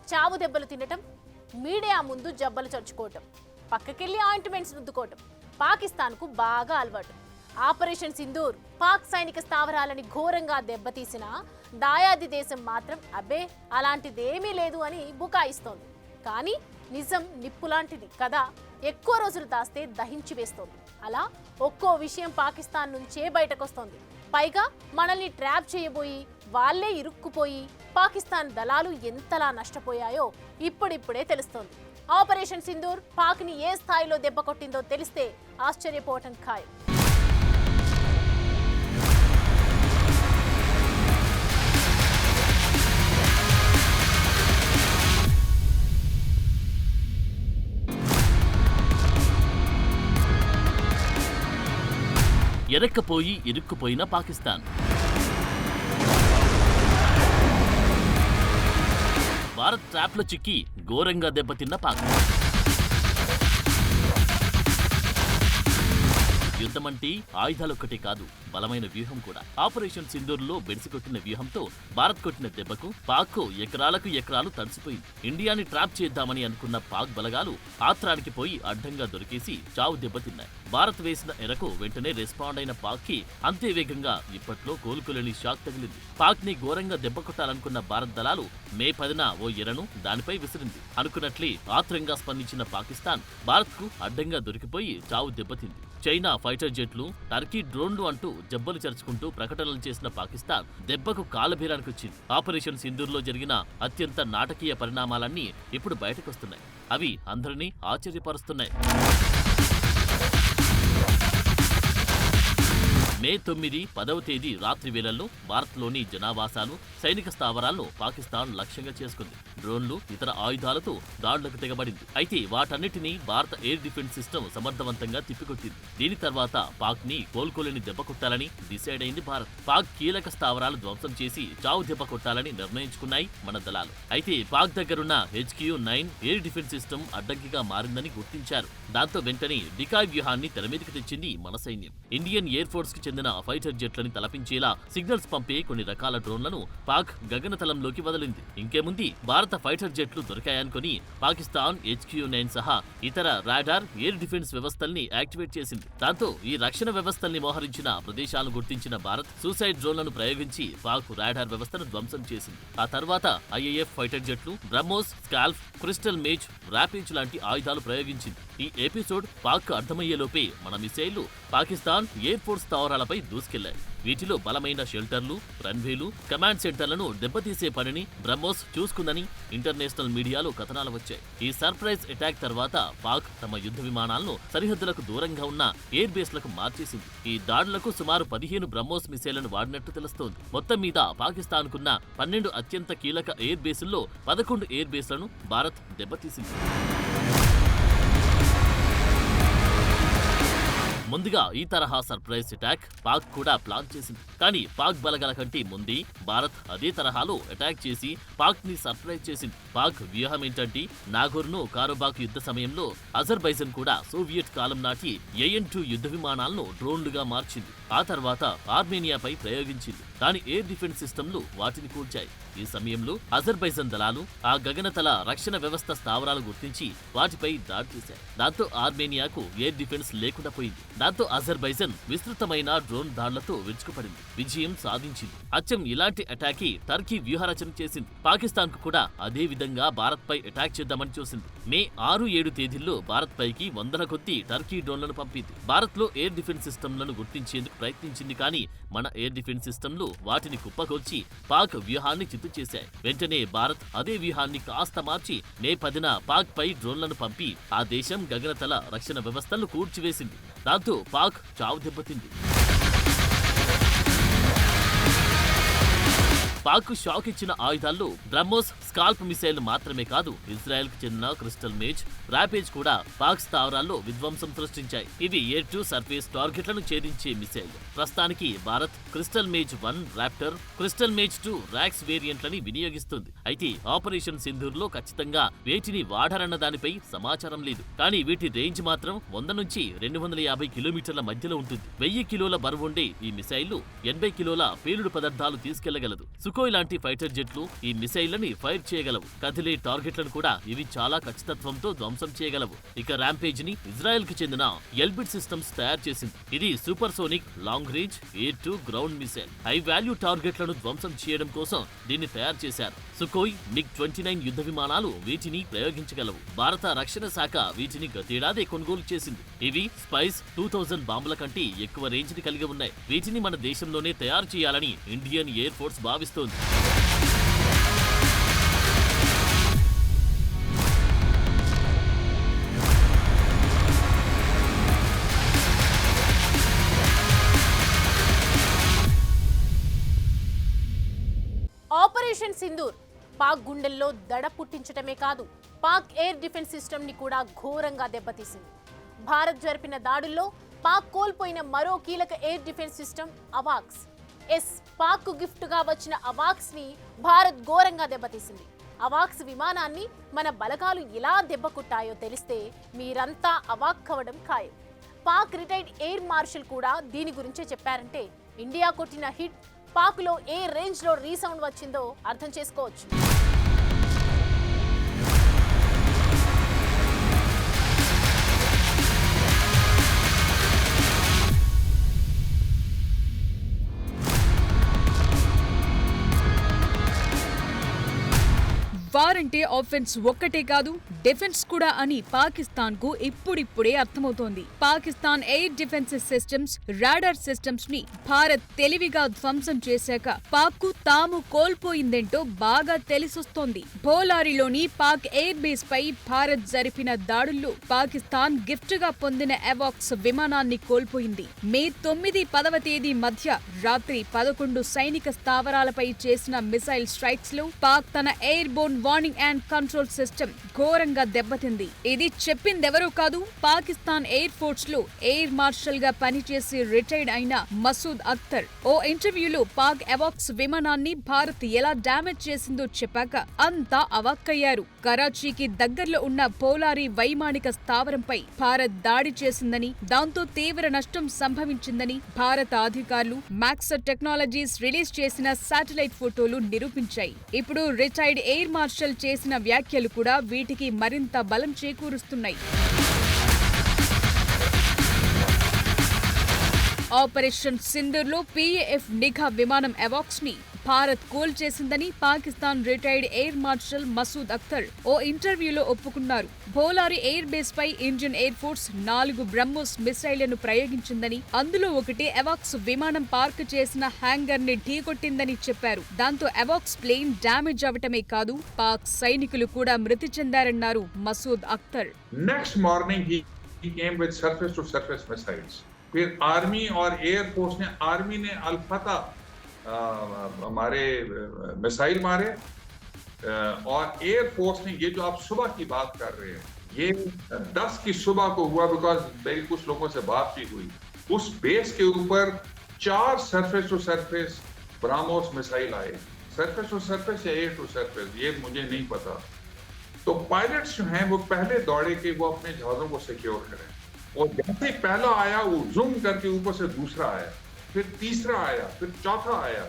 చావు దెబ్బలు తినటం, మీడియా ముందు జబ్బలు చర్చుకోవటం, పక్కకెళ్ళి ఆయింట్మెంట్స్ రుద్దుకోవటం పాకిస్తాన్కు బాగా అలవాటు. ఆపరేషన్ సింధూర్ పాక్ సైనిక స్థావరాలని ఘోరంగా దెబ్బతీసిన దాయాది దేశం మాత్రం అబ్బే అలాంటిదేమీ లేదు అని బుకాయిస్తోంది. కానీ నిజం నిప్పులాంటిది కదా, ఎక్కువ రోజులు దాస్తే దహించి వేస్తోంది. అలా ఒక్కో విషయం పాకిస్తాన్ నుంచే బయటకొస్తోంది. పైగా మనల్ని ట్రాప్ చేయబోయి వాళ్లే ఇరుక్కుపోయి పాకిస్తాన్ దళాలు ఎంతలా నష్టపోయాయో ఇప్పుడిప్పుడే తెలుస్తోంది. ఆపరేషన్ సింధూర్ పాక్ని ఏ స్థాయిలో దెబ్బ కొట్టిందో తెలిస్తే ఆశ్చర్యపోవటం ఖాయం. ఎరక్కపోయి ఇరుక్కుపోయిన పాకిస్తాన్, భారత్ ట్రాప్లో చిక్కి ఘోరంగా దెబ్బతిన్న పాక్. యుద్ధమంటే ఆయుధాలొక్కటే కాదు, బలమైన వ్యూహం కూడా. ఆపరేషన్ సింధూర్లో బెడిసికొట్టిన వ్యూహంతో భారత్ కొట్టిన దెబ్బకు పాక్ ఎకరాలకు ఎకరాలు తడిసిపోయింది. ఇండియాని ట్రాప్ చేద్దామని అనుకున్న పాక్ బలగాలు ఆత్రానికి పోయి అడ్డంగా దొరికేసి చావు దెబ్బతిన్నాయి. భారత్ వేసిన ఎరకు వెంటనే రెస్పాండ్ అయిన పాక్ కి అంతే వేగంగా ఇప్పట్లో కోలుకోలేని షాక్ తగిలింది. పాక్ ని ఘోరంగా దెబ్బ కొట్టాలనుకున్న భారత్ దళాలు మే 10న ఓ ఎరను దానిపై విసిరింది. అనుకున్నట్లే ఆత్రంగా స్పందించిన పాకిస్తాన్ భారత్ కు అడ్డంగా దొరికిపోయి చావు దెబ్బతింది. చైనా ఫైటర్ జెట్లు, టర్కీ డ్రోన్లు అంటూ జబ్బలు చరుచుకుంటూ ప్రకటనలు చేసిన పాకిస్తాన్ దెబ్బకు కాలబేరానికొచ్చింది. ఆపరేషన్ సింధూర్లో జరిగిన అత్యంత నాటకీయ పరిణామాలన్నీ ఇప్పుడు బయటకొస్తున్నాయి. అవి అందరినీ ఆశ్చర్యపరుస్తున్నాయి. మే 9, 10వ తేదీ రాత్రి వేళల్లో భారత్లోని జనావాసాలు, సైనిక స్థావరాలను పాకిస్తాన్ లక్ష్యంగా చేసుకుంది. డ్రోన్లు, ఇతర ఆయుధాలతో దాడులకు తెగబడింది. అయితే వాటన్నిటినీ భారత ఎయిర్ డిఫెన్స్ సిస్టమ్ సమర్థవంతంగా తిప్పికొట్టింది. దీని తర్వాత పాక్ ని కోలుకోలేని దెబ్బ కొట్టాలని డిసైడ్ అయింది భారత్. పాక్ కీలక స్థావరాలు ధ్వంసం చేసి చావు దెబ్బ కొట్టాలని నిర్ణయించుకున్నాయి మన దళాలు. అయితే పాక్ దగ్గరున్న HQ-9 ఎయిర్ డిఫెన్స్ సిస్టమ్ అడ్డంకిగా మారిందని గుర్తించారు. దాంతో వెంటనే డికాయ్ వ్యూహాన్ని తెరమీదకి తెచ్చింది మన సైన్యం. ఇండియన్ ఎయిర్ ఫోర్స్ కి చెందిన ఫైటర్ జెట్లని తలపించేలా సిగ్నల్స్ పంపే కొన్ని రకాల డ్రోన్లను పాక్ గగనతలంలోకి వదిలింది. ఇంకేముంది, భారత ఫైటర్ జెట్లు దొరికాయనుకుని పాకిస్తాన్ HQ-9 సహా ఇతర రాడార్, ఎయిర్ డిఫెన్స్ వ్యవస్థల్ని యాక్టివేట్ చేసింది. దాంతో ఈ రక్షణ వ్యవస్థల్ని మోహరించిన ప్రదేశాలను గుర్తించిన భారత్ సూసైడ్ డ్రోన్లను ప్రయోగించి పాక్ రాడార్ వ్యవస్థను ధ్వంసం చేసింది. ఆ తర్వాత IAF ఫైటర్ జెట్లు BrahMos, scalp, crystal maze, rampage లాంటి ఆయుధాలు ప్రయోగించింది. ఈ ఎపిసోడ్ పాక్ అర్థమయ్యేలోపే మన మిసైళ్లు పాకిస్తాన్ ఎయిర్ ఫోర్స్ స్థావరాలపై దూసుకెళ్లాయి. వీటిలో బలమైన షెల్టర్లు, రన్వేలు, కమాండ్ సెంటర్లను దెబ్బతీసే పనిని బ్రహ్మోస్ చూసుకుందని ఇంటర్నేషనల్ మీడియాలో కథనాలు వచ్చాయి. ఈ సర్ప్రైజ్ అటాక్ తర్వాత పాక్ తమ యుద్ధ విమానాలను సరిహద్దులకు దూరంగా ఉన్న ఎయిర్ బేస్లకు మార్చేసింది. ఈ దాడులకు సుమారు 15 బ్రహ్మోస్ మిసైళ్లను వాడినట్టు తెలుస్తోంది. మొత్తం మీద పాకిస్తాన్కున్న 12 అత్యంత కీలక ఎయిర్ బేసుల్లో 11 ఎయిర్ బేస్లను భారత్ దెబ్బతీసింది. ముందుగా ఈ తరహా సర్ప్రైజ్ అటాక్ పాక్ కూడా ప్లాన్ చేసింది. కానీ పాక్ బలగాల కంటే ముందే భారత్ అదే తరహాలో అటాక్ చేసి పాక్ ని సర్ప్రైజ్ చేసింది. పాక్ వ్యూహం ఏంటంటే నాగోర్నో కారోబాక్ యుద్ధ సమయంలో అజర్బైజాన్ కూడా సోవియట్ కాలం నాటి AN-2 యుద్ధ విమానాలను డ్రోన్లుగా మార్చింది. ఆ తర్వాత ఆర్మేనియాపై ప్రయోగించింది. దాని ఎయిర్ డిఫెన్స్ సిస్టమ్లు వాటిని కూల్చాయి. ఈ సమయంలో అజర్బైజాన్ దళాలు ఆ గగనతల రక్షణ వ్యవస్థ స్థావరాలు గుర్తించి వాటిపై దాడి చేశాయి. దాంతో ఆర్మేనియాకు ఎయిర్ డిఫెన్స్ లేకుండా పోయింది. దాంతో అజర్బైజాన్ విస్తృతమైన డ్రోన్ దాడులతో విరుచుకుపడింది, విజయం సాధించింది. అచ్చం ఇలాంటి అటాక్ టర్కీ వ్యూహరచన చేసింది. పాకిస్తాన్ కు కూడా అదే విధంగా భారత్ పై అటాక్ చేద్దామని చూసింది. మే 6, 7 తేదీల్లో భారత్ పైకి వందల కొద్ది టర్కీ డ్రోన్లను పంపింది. భారత్ లో ఎయిర్ డిఫెన్స్ సిస్టమ్లను గుర్తించేందుకు ప్రయత్నించింది. కానీ మన ఎయిర్ డిఫెన్స్ సిస్టమ్లు వాటిని కుప్పకొల్చి పాక్ వ్యూహాన్ని చిత్తు చేశాయి. వెంటనే భారత్ అదే వ్యూహాన్ని కాస్త మార్చి మే 10న పాక్ పై డ్రోన్లను పంపి ఆ దేశం గగనతల రక్షణ వ్యవస్థలను కూల్చివేసింది. దాంతో పాక్ చావు దెబ్బతింది. పాక్ షాక్ ఇచ్చిన ఆయుధాల్లో బ్రహ్మోస్, స్కాల్ప్ మిసైల్ మాత్రమే కాదు, ఇజ్రాయెల్ కు చెందిన క్రిస్టల్ మేజ్, ర్యాపేజ్ కూడా పాక్ స్థావరాల్లో విధ్వంసం సృష్టించాయి. ఇవి ఎయిర్ టు సర్ఫేస్ టార్గెట్లను ఛేదించే మిసైల్. ప్రస్తుతానికి Bharat crystal maze 1 raptor, crystal maze 2 rocks వేరియంట్లని వినియోగిస్తుంది. అయితే ఆపరేషన్ సింధూర్ లో ఖచ్చితంగా వేటిని వాడారన్న దానిపై సమాచారం లేదు. కానీ వీటి రేంజ్ మాత్రం 100 నుంచి 250 కిలోమీటర్ల మధ్యలో ఉంటుంది. 1000 కిలోల బరువుండే ఈ మిసైళ్లు 80 కిలోల పేలుడు పదార్థాలు తీసుకెళ్లగలదు. సుకోయ్ లాంటి ఫైటర్ జెట్లు ఈ మిసైళ్లని ఫైర్ చేయగలవు. కదిలే టార్గెట్లను కూడా ఇవి చాలా ఖచ్చితత్వంతో ధ్వంసం చేయగలవు. ఇక ర్యాంపేజ్ ని ఇజ్రాయెల్ కి చెందిన ఎల్బిట్ సిస్టమ్స్ తయారు చేసింది. ఇది super sonic long range air to ground missile. High value టార్గెట్లను ధ్వంసం చేయడం కోసం దీన్ని తయారు చేశారు. సుకోయ్ MiG-29 యుద్ధ విమానాలు వీటిని ప్రయోగించగలవు. భారత రక్షణ శాఖ వీటిని గతేడాది కొనుగోలు చేసింది. ఇవి స్పైస్ 2000 బాంబుల కంటే ఎక్కువ రేంజ్ ని కలిగి ఉన్నాయి. వీటిని మన దేశంలోనే తయారు చేయాలని ఇండియన్ ఎయిర్ ఫోర్స్ భావిస్తోంది. ఆపరేషన్ సింధూర్ పాక్ గుండెల్లో దడ పుట్టించటమే కాదు, పాక్ ఎయిర్ డిఫెన్స్ సిస్టమ్ ని కూడా ఘోరంగా దెబ్బతీసింది. భారత్ జరిపిన దాడుల్లో పాక్ కోల్పోయిన మరో కీలక ఎయిర్ డిఫెన్స్ సిస్టమ్ అవాక్స్. పాక్ కు గిఫ్ట్ గా వచ్చిన అవాక్స్ ని భారత్ ఘోరంగా దెబ్బతీసింది. అవాక్స్ విమానాన్ని మన బలగాలు ఎలా దెబ్బకొట్టాయో తెలిస్తే మీరంతా అవాక్కవడం ఖాయం. పాక్ రిటైర్డ్ ఎయిర్ మార్షల్ కూడా దీని గురించే చెప్పారంటే ఇండియా కొట్టిన హిట్ పాక్లో ఏ రేంజ్ లో రీసౌండ్ వచ్చిందో అర్థం చేసుకోవచ్చు. వారంటే ఆఫెన్స్ ఒక్కటే కాదు, డిఫెన్స్ కూడా అని పాకిస్తాన్ కు ఇప్పుడిప్పుడే అర్థమవుతోంది. Pakistan air defence systems, radar systems ని భారత్ తెలివిగా ధ్వంసం చేశాక పాక్ కు తాము కోల్పోయిందేంటో బాగా తెలిసొస్తోంది. భోలారిలోని పాక్ ఎయిర్ బేస్ పై భారత్ జరిపిన దాడుల్లో పాకిస్తాన్ గిఫ్ట్ గా పొందిన అవాక్స్ విమానాన్ని కోల్పోయింది. మే 9, 10వ తేదీ మధ్య రాత్రి 11 సైనిక స్థావరాలపై చేసిన మిసైల్ స్ట్రైక్స్ లో పాక్ తన air Born warning and control system ఘోరంగా దెబ్బతింది. ఇది చెప్పిందెవరూ కాదు, పాకిస్తాన్ ఎయిర్ ఫోర్స్ లో ఎయిర్ మార్షల్ గా పనిచేసి రిటైర్డ్ అయిన మసూద్ అఖ్తర్. ఓ ఇంటర్వ్యూలో పాక్ అవాక్స్ విమానాన్ని భారత్ ఎలా డ్యామేజ్ చేసిందో చెప్పాక అంతా అవాక్కయ్యారు. కరాచీకి దగ్గరలో ఉన్న పోలారి వైమానిక స్థావరంపై భారత్ దాడి చేసిందని, దాంతో తీవ్ర నష్టం సంభవించిందని భారత అధికారులు మాక్సర్ టెక్నాలజీస్ రిలీజ్ చేసిన శాటిలైట్ ఫోటోలు నిరూపించాయి. ఇప్పుడు రిటైర్డ్ ఎయిర్ మార్షల్ చేసిన వ్యాఖ్యలు కూడా వీటికి మరింత బలం చేకూరుస్తున్నాయి. ఆపరేషన్ సింధూర్లో PAF నిఘా విమానం అవాక్స్ ని భారత్ కూల్ చేసిందని Pakistan retired air marshal Masood Akhtar ఓ ఇంటర్వ్యూలో ఒప్పుకున్నారు. భోలారి ఎయిర్ బేస్ పై ఇండియన్ ఎయిర్ ఫోర్స్ 4 బ్రహ్మోస్ మిసైళ్లను ప్రయోగించిందని, అందులో ఒకటి అవాక్స్ విమానం పార్క్ చేసిన హ్యాంగర్ ని ఢీకొట్టిందని చెప్పారు. దాంతో అవాక్స్ ప్లేన్ డ్యామేజ్ అవటమే కాదు, పాక్ సైనికులు కూడా మృతి చెందారన్నారు Masood Akhtar. Next morning he came with surface to surface missiles. फिर आर्मी और एयर फोर्स ने, आर्मी ने अल्फता हमारे मिसाइल मारे और एयर फोर्स ने, ये जो आप सुबह की बात कर रहे हैं, ये 10 की सुबह को हुआ, बिकॉज मेरी कुछ लोगों से बात भी हुई. उस बेस के ऊपर 4 surface to surface BrahMos missile आए. सरफेस टू सरफेस या एयर टू सरफेस, ये मुझे नहीं पता. तो पायलट्स जो हैं वो पहले दौड़े कि वो अपने जहाजों को सिक्योर करें, और जैसे पहला आया वो जूम करके ऊपर से दूसरा आया, फिर तीसरा आया, फिर चौथा आया,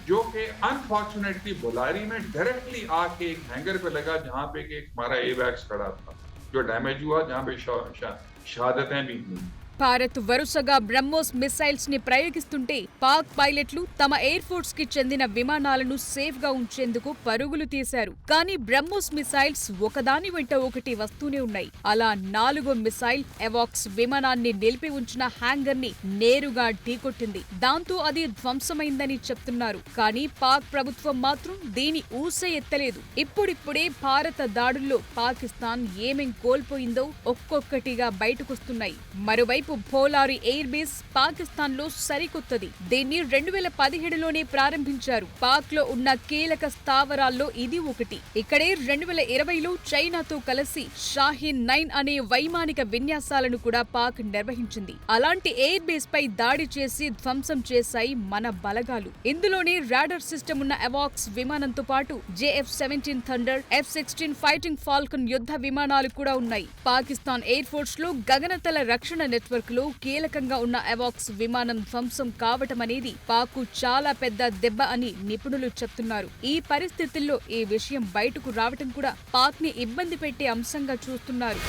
जो कि अनफॉर्चुनेटली बोलारी में डायरेक्टली आके एक हैंगर पे लगा, जहां पे एक हमारा एवैक्स खड़ा था, जो डैमेज हुआ, जहां पे शहादतें भी हुई. భారత్ వరుసగా బ్రహ్మోస్ మిసైల్స్ ని ప్రయోగిస్తుంటే పాక్ పైలట్లు తమ ఎయిర్ ఫోర్స్ కి చెందిన విమానాలను సేఫ్ గా ఉంచేందుకు పరుగులు తీశారు. కానీ బ్రహ్మోస్ మిసైల్స్ ఒకదాని వెంట ఒకటి వస్తూనే ఉన్నాయి. అలా 4వ మిసైల్ అవాక్స్ విమానాన్ని నిలిపి ఉంచిన హ్యాంగర్ ని నేరుగా ఢీకొట్టింది. దాంతో అది ధ్వంసమైందని చెప్తున్నారు. కానీ పాక్ ప్రభుత్వం మాత్రం దీని ఊసే ఎత్తలేదు. ఇప్పుడిప్పుడే భారత దాడుల్లో పాకిస్తాన్ ఏమేం కోల్పోయిందో ఒక్కొక్కటిగా బయటకొస్తున్నాయి. మరోవైపు భోలారి ఎయిర్ బేస్ పాకిస్తాన్ లో సరికొత్తది. దీన్ని 2017లోనే ప్రారంభించారు. పాక్ లో ఉన్న కీలక స్థావరాల్లో ఇది ఒకటి. ఇక్కడే 2020లో చైనాతో కలిసి షాహీన్ 9 అనే వైమానిక విన్యాసాలను కూడా పాక్ నిర్వహించింది. అలాంటి ఎయిర్ బేస్ పై దాడి చేసి ధ్వంసం చేశాయి మన బలగాలు. ఇందులోనే రాడార్ సిస్టమ్ ఉన్న అవాక్స్ విమానంతో పాటు JF-17 thunder, F-16 fighting Falcon యుద్ధ విమానాలు కూడా ఉన్నాయి. పాకిస్తాన్ ఎయిర్ ఫోర్స్ లో గగనతల రక్షణ నెట్వర్క్ నెట్వర్క్ లో కీలకంగా ఉన్న అవాక్స్ విమానం ధ్వంసం కావటం అనేది పాక్కు చాలా పెద్ద దెబ్బ అని నిపుణులు చెప్తున్నారు. ఈ పరిస్థితుల్లో ఈ విషయం బయటకు రావటం కూడా పాక్ ని ఇబ్బంది పెట్టే అంశంగా చూస్తున్నారు.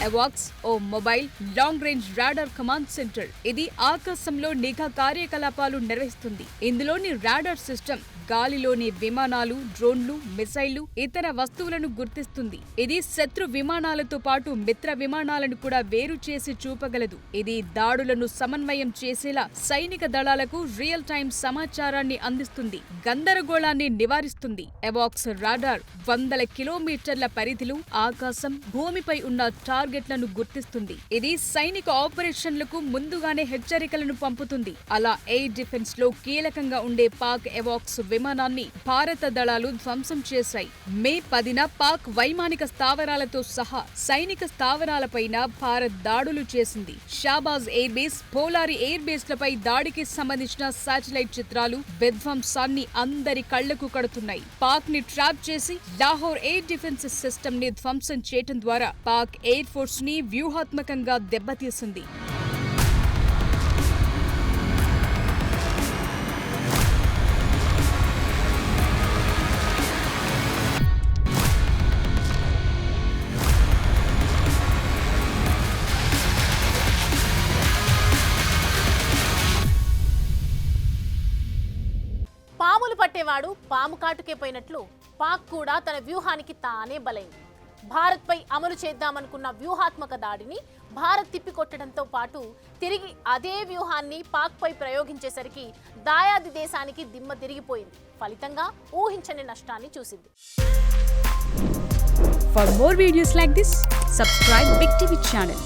అవాక్స్ ఓ mobile long range radar command centre. ఇది ఆకాశంలో నిఘా కార్యకలాపాలు నిర్వహిస్తుంది. ఇందులోని రాడార్ సిస్టమ్ గాలిలోని విమానాలు, డ్రోన్లు, మిసైళ్లు, ఇతర వస్తువులను గుర్తిస్తుంది. ఇది శత్రు విమానాలతో పాటు మిత్ర విమానాలను కూడా వేరు చేసి చూపగలదు. ఇది దాడులను సమన్వయం చేసేలా సైనిక దళాలకు రియల్ టైం సమాచారాన్ని అందిస్తుంది, గందరగోళాన్ని నివారిస్తుంది. అవాక్స్ రాడార్ 100 కిలోమీటర్ల పరిధిలో ఆకాశం, భూమిపై ఉన్న టార్గెట్లను గుర్తిస్తుంది. ఇది సైనిక ఆపరేషన్లకు ముందుగానే హెచ్చరికలను పంపుతుంది. అలా ఎయిర్ డిఫెన్స్ లో కీలకంగా ఉండే పాక్ అవాక్స్ విమానాన్ని భారత దళాలు ధ్వంసం చేశాయి. మే 10న పాక్ వైమానిక స్థావరాలతో సహా సైనిక స్థావరాలపైన భారత్ దాడులు చేసింది. షాబాజ్ ఎయిర్ బేస్, పోలారి ఎయిర్ బేస్లపై దాడికి సంబంధించిన శాటిలైట్ చిత్రాలు విధ్వంసాన్ని అందరి కళ్లకు కడుతున్నాయి. పాక్ ని ట్రాప్ చేసి లాహోర్ ఎయిర్ డిఫెన్స్ సిస్టమ్ ని ధ్వంసం చేయటం ద్వారా పాక్ ఎయిర్ ఫోర్స్ ని వ్యూహాత్మకంగా దెబ్బతీసింది. పాములు పట్టేవాడు పాము కాటుకే పోయినట్లు పాక్ కూడా తన వ్యూహానికి తానే బలైంది. భారత్పై అమలు చేద్దామనుకున్న వ్యూహాత్మక దాడిని భారత్ తిప్పికొట్టడంతో పాటు తిరిగి అదే వ్యూహాన్ని పాక్పై ప్రయోగించేసరికి దాయాది దేశానికి దిమ్మ తిరిగిపోయింది. ఫలితంగా ఊహించని నష్టాన్ని చూసింది. For more videos like this, subscribe Big TV channel.